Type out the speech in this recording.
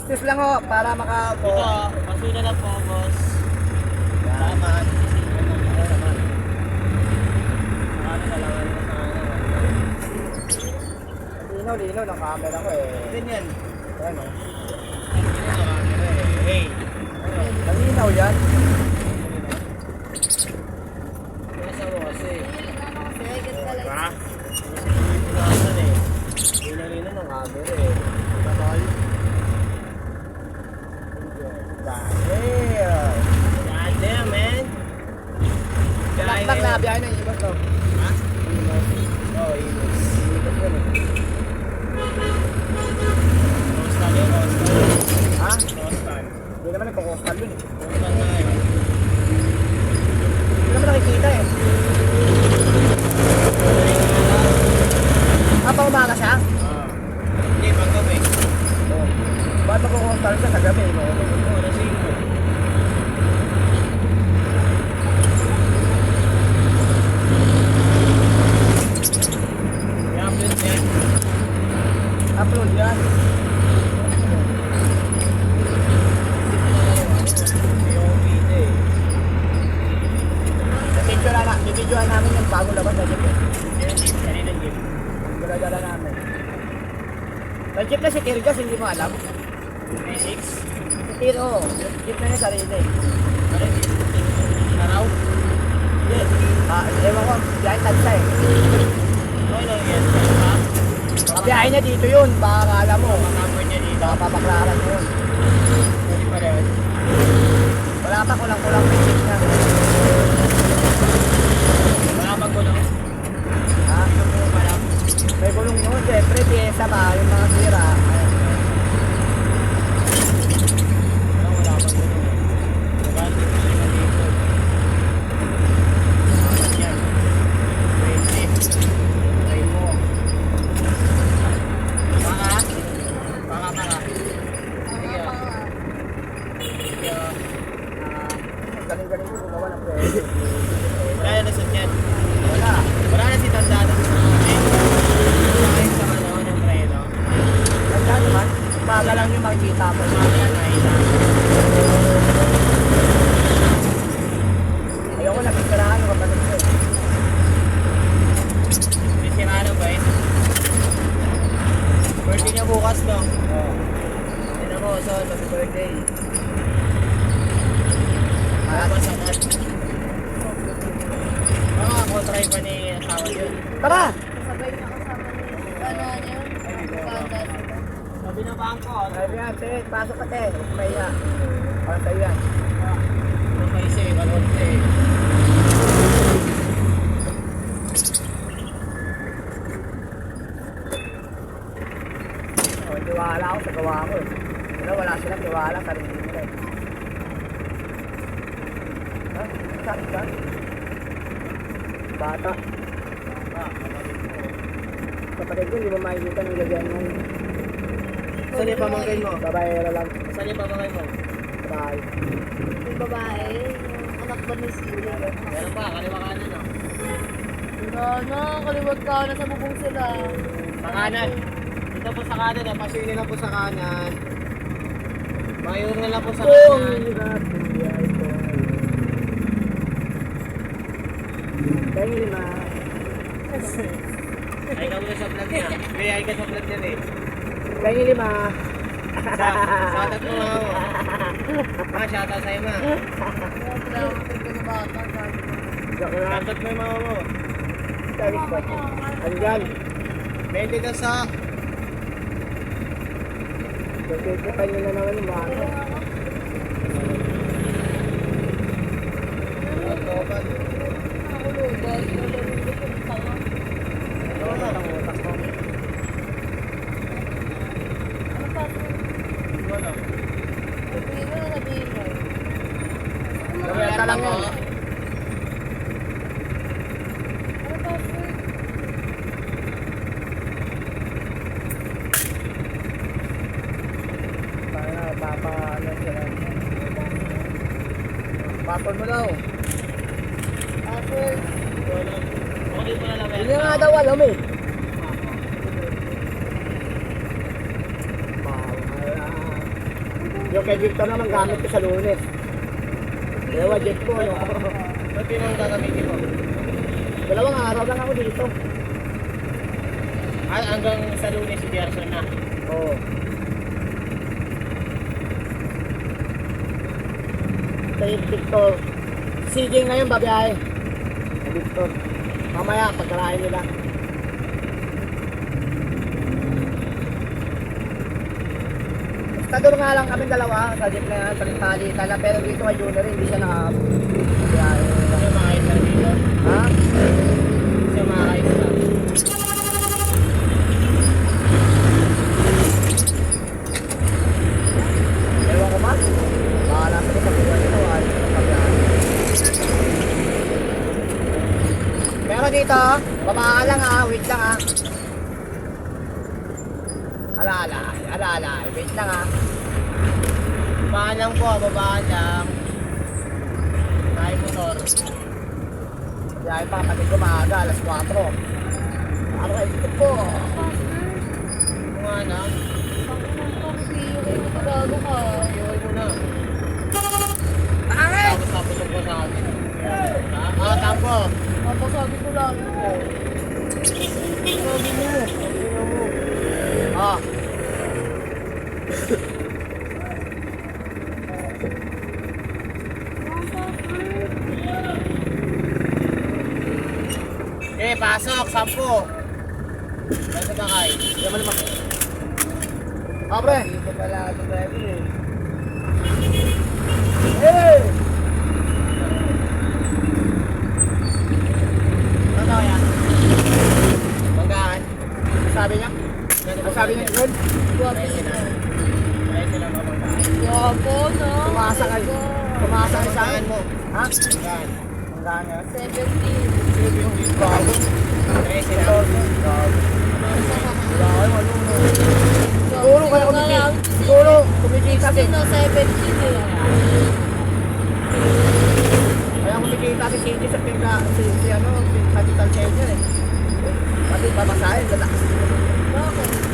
Excuse lang ho, para makaupo. Ito, basura na po, boss. Salamat. Ano naman? Ano na lang ano sa Lino ng camera ko eh. Din yan. Ano? Hey. Malinaw yan. Nasa mo kasi. Diba? Pinasan eh. Lino ng camera eh. Kapal. Dahil. God damn, man. Laktak na, biyahe ng ibas to. Ha? Oo, ibas. Ibas yun eh. Coastal yun, coastal. Ha? Coastal. Hindi naman nagkakostal yun eh. Coastal na yun. Hindi naman nakikita eh. Pa umaga siya? Hindi, paggabi. Oo. Ba't magkakostal siya sa gabi? No? Oo, nasing mo. I-upload yan. Upload yan. Bibidyoan namin yung bagong labas na jeep eh. Kaninang game. Dala-dala namin. May jeep na si Kirgas, hindi mo alam. 3-6. Si Tiro, jeep na niya sarili. Ano yun? Araw? Hindi. Ewan ko, biyahe tansa eh. Okay lang yan. Biyahe niya dito yun, baka alam mo. Makacover niya dito. Baka papaklaran mo yun. Pwede pa rin. Wala pa, kulang-kulang may jeep niya. Wala pang gulong. Ha? Ito po pala. May gulong yun, siyempre, piyesa ba, yung mga sira. Wala pang gulong. Nabati ko siya dito. Yan. 20. Try mo. Baka. Sige. Sige. Galing-galing ko gumawa ng pwede. Kaya na sa chat. Wala. Wala na si Tandado sa akin. Kahit sa ano ng treno. Ganda naman. Umaga lang yung makikita mo. Umaga na nakita. Ayoko na picturehan yung kapatid ko. May sirano ba eh? Birthday niya bukas no? Oo. Tinan mo, son, happy birthday. Maraming Sabat. Ako, try pa ni asawa yun. Tara! Sabay na kasama ni ano yun? Banda. Sabi na bangko, Sabi nga, te, pasok ka te. May para sa'yo yan. ano pa isa eh, kalonte eh. Oh, tiwala ako sa gawa ko eh. Wala silang tiwala sa rin nila eh. Ha? Saan ka? Bata. Kapatid ko, hindi mo makikita ng gagyan mo. Saan yung pamangkin mo? Babaera lang. Saan yung pamangkin mo? Babae. Yung babae, yung anak ba ni Sila? Meron pa, kaliwa kanan no? Wala na, kaliwag ka na sa bubong sila. Sa kanan. Dito po sa kanan, napasuyin na po sa kanan. Mayor na lang po sa kanan. Kaya lima. Ay ka muna sa vlog niya. May ay ka sa vlog niya eh. Kaya lima. Shoutout mo nga mo. Shoutout sa'yo ma. Wala akong tigil na bata. Joke lang. Shoutout mo yung mama mo. Service pa. Andyan. 20 ka sa... Pagkikipan nyo na naman yung bata. Otoban. Ako lubat. Ano na ang utak ko? Ano pa? Ano? Sabihin mo, sabihin mo. Gawin lang yan. Ano pa? Para papa ano sila. Papon mo daw. Password. Okay mo na lang. Hindi nga daw alam eh. Yung kay Victor naman gamit ko sa Lunes. Dalawa jet ko, no? Ba't yun ang gagamitin mo? Dalawang araw lang ako dito. Ah, hanggang sa Lunes si Gerson na. Oo. Kay Victor. CJ ngayon babiyahe. Kay Victor. Mamaya, pagkarahin nila. Basta doon nga lang kami dalawa sa jeep na yan, sa palitan na, pero dito kay Junior hindi siya nakabiyahe. Siya makayos na dito. Ha? Siya makayos na. Ewan ko man. Bahala sa sa buhay nito, wala sa pagbiyahe. Pero dito, babaan lang ha, wait lang ha. Ala, wait lang ha. Babaan lang po, babaan lang. Tayo motor. Biyahe pa, pati ko maaga, alas 4. Ano kayo dito po? Kung nga na, Bago ka. iwan mo na. Bakit? Tapos tapos ko sa akin. Ah, tampo. Papasabi ko lang. Sabi mo. Ah. Eh, pasok, 10. Pasok ka kay. Diyan mo naman. Ah, pre. Dito pala ito driver eh. Hey! Ano yan? Manggaan. Sabi niya? Ang sabi niya yun? Guwapo Ayun sila. na. Ayun sila mamanggaan. Guwapo na. Tumasa ka. Tumasa ka sa akin. mo. Ha? Manggaan. Ang gana. 17. Bago. Ayun sila. Wala kayo, malunod. Siguro kaya kumikita. Siguro kumikita din. Sino 17 eh. Kaya kumikita si Cindy sa pinka, si ano, si Capital Senior eh. Pati pamasahin, lalakas. Bakit?